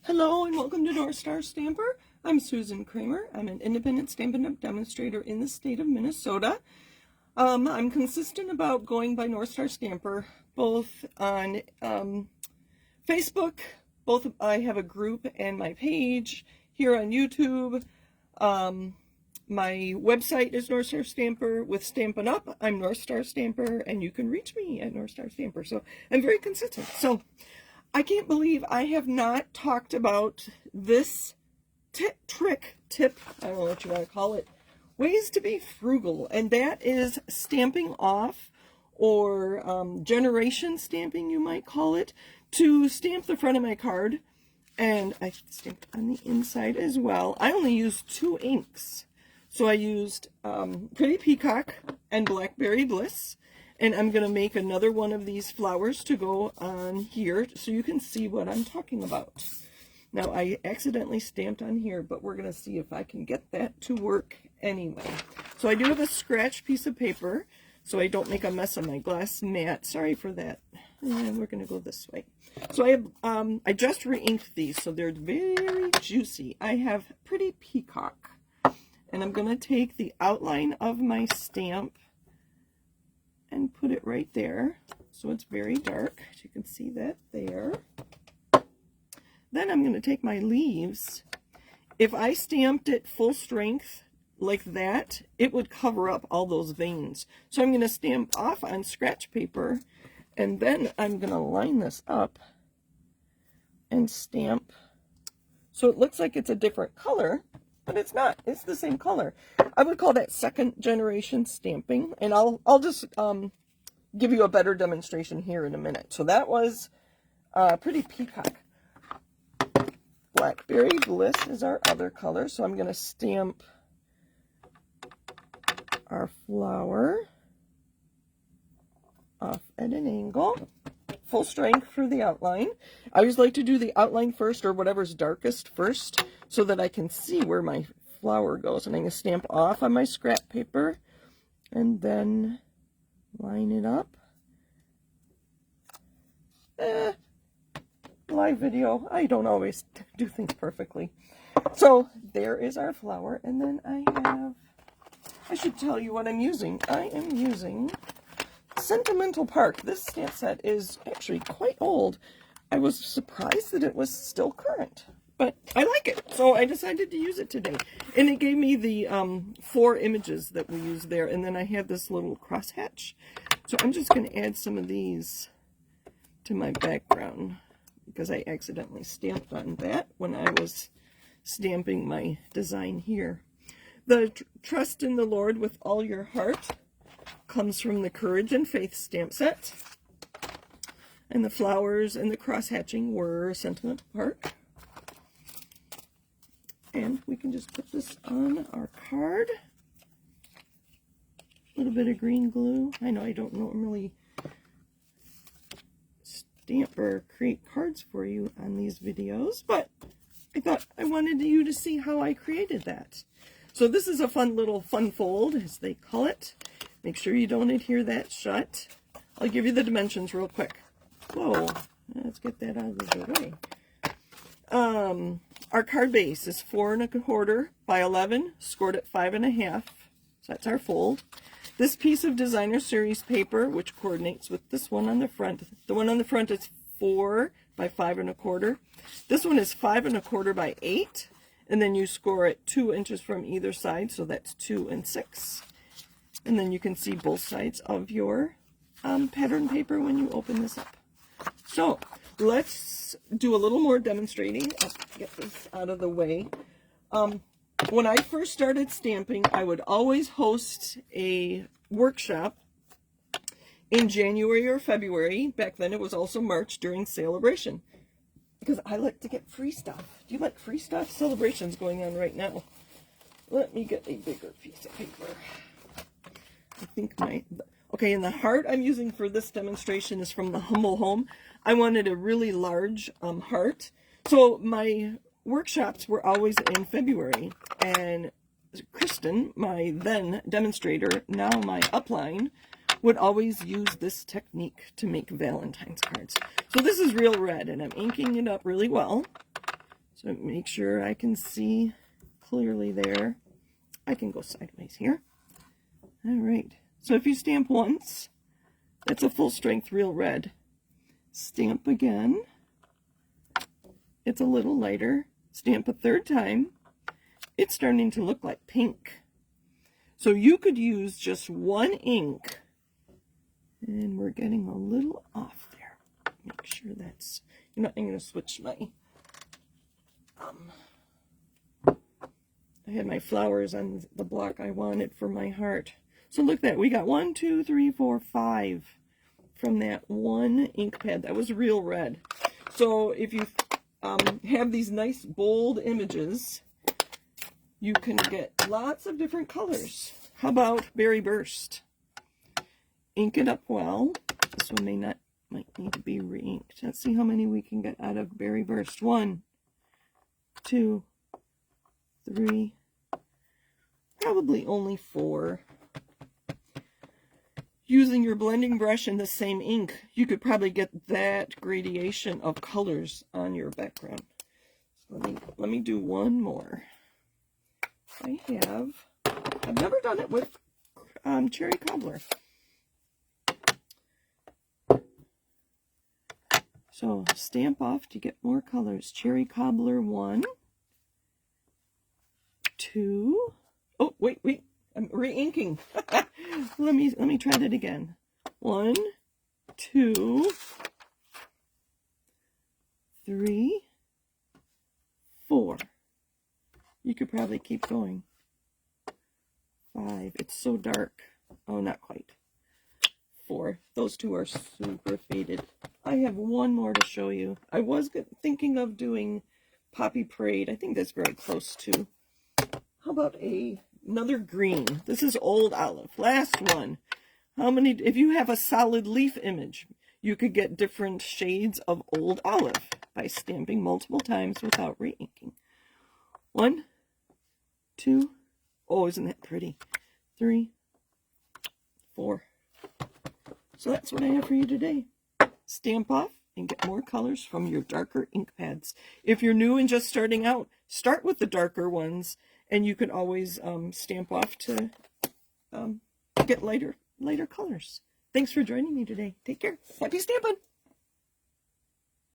Hello and welcome to North Star Stamper. I'm Susan Kramer. I'm an independent Stampin' Up! Demonstrator in the state of Minnesota. I'm consistent about going by North Star Stamper, both on Facebook, I have a group and my page here on YouTube. My website is North Star Stamper. With Stampin' Up! I'm North Star Stamper, and you can reach me at North Star Stamper. So I'm very consistent. So I can't believe I have not talked about this tip, I don't know what you want to call it, ways to be frugal, and that is stamping off, or generation stamping you might call it, to stamp the front of my card. And I stamped on the inside as well. I only used 2 inks. So I used Pretty Peacock and Blackberry Bliss. And I'm going to make another one of these flowers to go on here so you can see what I'm talking about. Now, I accidentally stamped on here, but we're going to see if I can get that to work anyway. So I do have a scratch piece of paper so I don't make a mess on my glass mat. Sorry for that. And we're going to go this way. So I just re-inked these, so they're very juicy. I have Pretty Peacock. And I'm going to take the outline of my stamp and put it right there, so it's very dark. You can see that there. Then I'm going to take my leaves. If I stamped it full strength like that, it would cover up all those veins. So I'm going to stamp off on scratch paper, and then I'm going to line this up and stamp so it looks like it's a different color, but it's not. It's the same color. I would call that second generation stamping, and I'll just give you a better demonstration here in a minute. So that was Pretty Peacock. Blackberry Bliss is our other color, so I'm going to stamp our flower off at an angle, full strength for the outline. I always like to do the outline first, or whatever's darkest first, so that I can see where my flower goes. And I'm going to stamp off on my scrap paper and then line it up. Live video, I don't always do things perfectly. So there is our flower, and then I should tell you what I'm using. I am using Sentimental Park. This stamp set is actually quite old. I was surprised that it was still current, but I like it, so I decided to use it today. And it gave me the 4 images that we use there, and then I have this little crosshatch. So I'm just going to add some of these to my background, because I accidentally stamped on that when I was stamping my design here. The Trust in the Lord with All Your Heart comes from the Courage and Faith stamp set. And the flowers and the cross-hatching were Sentimental Park. And we can just put this on our card. A little bit of green glue. I know I don't normally stamp or create cards for you on these videos, but I thought I wanted you to see how I created that. So this is a fun little fun fold, as they call it. Make sure you don't adhere that shut. I'll give you the dimensions real quick. Whoa, let's get that out of the way. Our card base is 4 1/4 by 11, scored at 5 1/2. So that's our fold. This piece of Designer Series paper, which coordinates with this one on the front. The one on the front is 4 by 5 1/4. This one is 5 1/4 by 8, and then you score it 2 inches from either side, so that's 2 and 6. And then you can see both sides of your pattern paper when you open this up. So let's do a little more demonstrating. I'll get this out of the way. When I first started stamping, I would always host a workshop in January or February. Back then it was also March during Celebration, because I like to get free stuff. Do you like free stuff? Celebration's going on right now. Let me get a bigger piece of paper. I think okay, and the heart I'm using for this demonstration is from the Humble Home. I wanted a really large heart. So my workshops were always in February, and Kristen, my then demonstrator, now my upline, would always use this technique to make Valentine's cards. So this is real red, and I'm inking it up really well. So make sure I can see clearly there. I can go sideways here. All right. So if you stamp once, that's a full strength real red. Stamp again. It's a little lighter. Stamp a third time. It's starting to look like pink. So you could use just one ink. And we're getting a little off there. Make sure that's, I'm going to switch my, I had my flowers on the block I wanted for my heart. So look at that. We got 1, 2, 3, 4, 5 from that one ink pad. That was real red. So if you have these nice bold images, you can get lots of different colors. How about Berry Burst? Ink it up well. This one might need to be re-inked. Let's see how many we can get out of Berry Burst. 1, 2, 3, probably only 4. Using your blending brush and the same ink, you could probably get that gradation of colors on your background. So let me do one more. I've never done it with cherry cobbler. So stamp off to get more colors. Cherry cobbler 1, 2. Oh, wait. I'm re-inking. let me try that again. 1, 2, 3, 4. You could probably keep going. 5. It's so dark. Oh, not quite. 4. Those two are super faded. I have one more to show you. I was thinking of doing Poppy Parade. I think that's very close to. How about another green? This is Old Olive. Last one. How many? If you have a solid leaf image, you could get different shades of Old Olive by stamping multiple times without re-inking. 1, 2. Oh, isn't that pretty? 3, 4. So that's what I have for you today. Stamp off and get more colors from your darker ink pads. If you're new and just starting out, start with the darker ones, and you can always stamp off to get lighter colors. Thanks for joining me today. Take care. Happy stamping!